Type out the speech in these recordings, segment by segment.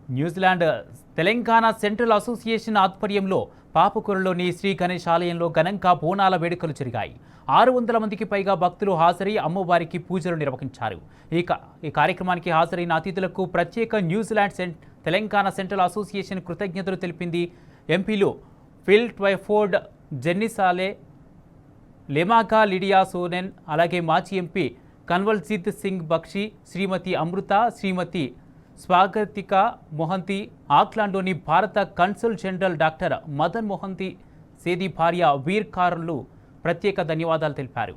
New Zealand Telangana central association ఆధ్వర్యంలో పాపకూరులోని శ్రీ గణేష్ ఆలయంలో ఘనంగా బోనాల వేడుకలు జరిగాయి. 600 మందికి పైగా భక్తులు హాజరై అమ్మవారికి పూజలు నిర్వహించారు. ఈ కార్యక్రమానికి హాజరైన అతిథులకు ప్రత్యేక న్యూజిలాండ్ తెలంగాణ సెంట్రల్ అసోసియేషన్ కృతజ్ఞతలు తెలిపింది. ఎంపీలు ఫిల్ ట్వైఫోర్డ్, జెన్నిసాలే, లెమాగా లిడియా సోనెన్, అలాగే మాజీ ఎంపీ కన్వల్జిత్ సింగ్ బక్షి, శ్రీమతి అమృత, శ్రీమతి స్వాగతిక మొహంతి, ఆక్లాండ్లోని భారత consul general doctor Madan Mohanty సేది భార్య వీర్ కార్లు ప్రత్యేక ధన్యవాదాలు తెలిపారు.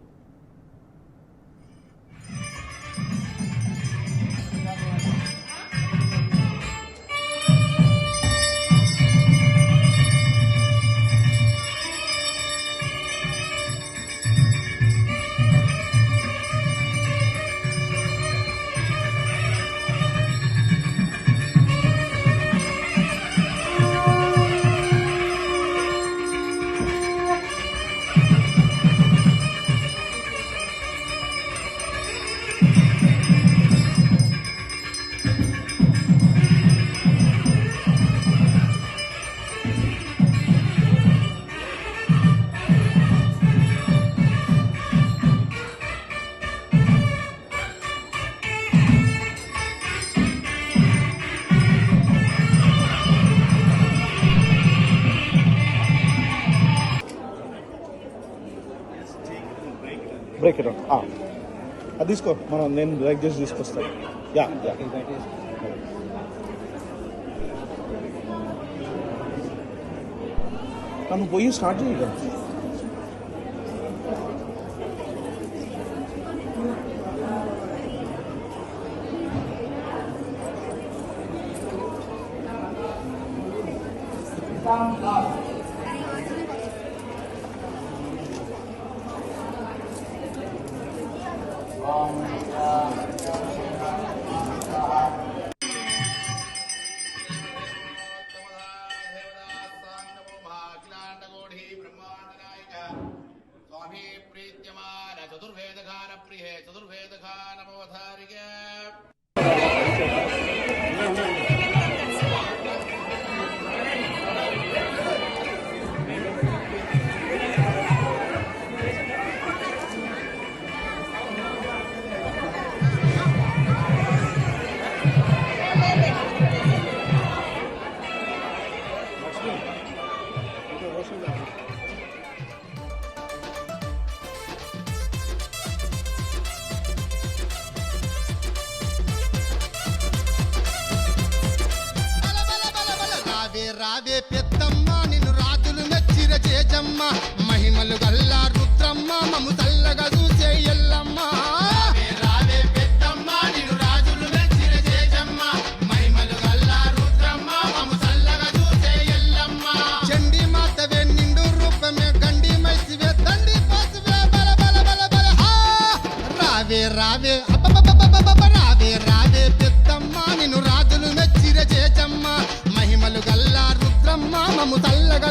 బ్రేక్ ఇట్ అది తీసుకో, నేను బ్రేక్ చేసి తీసుకొస్తాను. యా నన్ను పోయి స్టార్ట్ చేయగా రావే పెద్దమ్మ నిన్ను రాజులు మెచ్చిర చేజమ్మ మహిమలు గల్లా రుద్రమ్మ మము తల్లగా చూసే ఎల్లమ్మ. రావే పెద్దమ్మ నిన్ను రాజులు మెచ్చిర చేజమ్మ మహిమలు గల్లా రుద్రమ్మ మము తల్లగా చూసే ఎల్లమ్మ. చండి మాతవే నిండు రూపమే గండి మైసివే దండి పాసువే బల బల బల బల హా. రావే రావే రావే రావే పెద్దమ్మ నిన్ను రాజులు మెచ్చిర చేజమ్మ మహిమలు గల్లా రుద్రమ్మ మము తల్లగా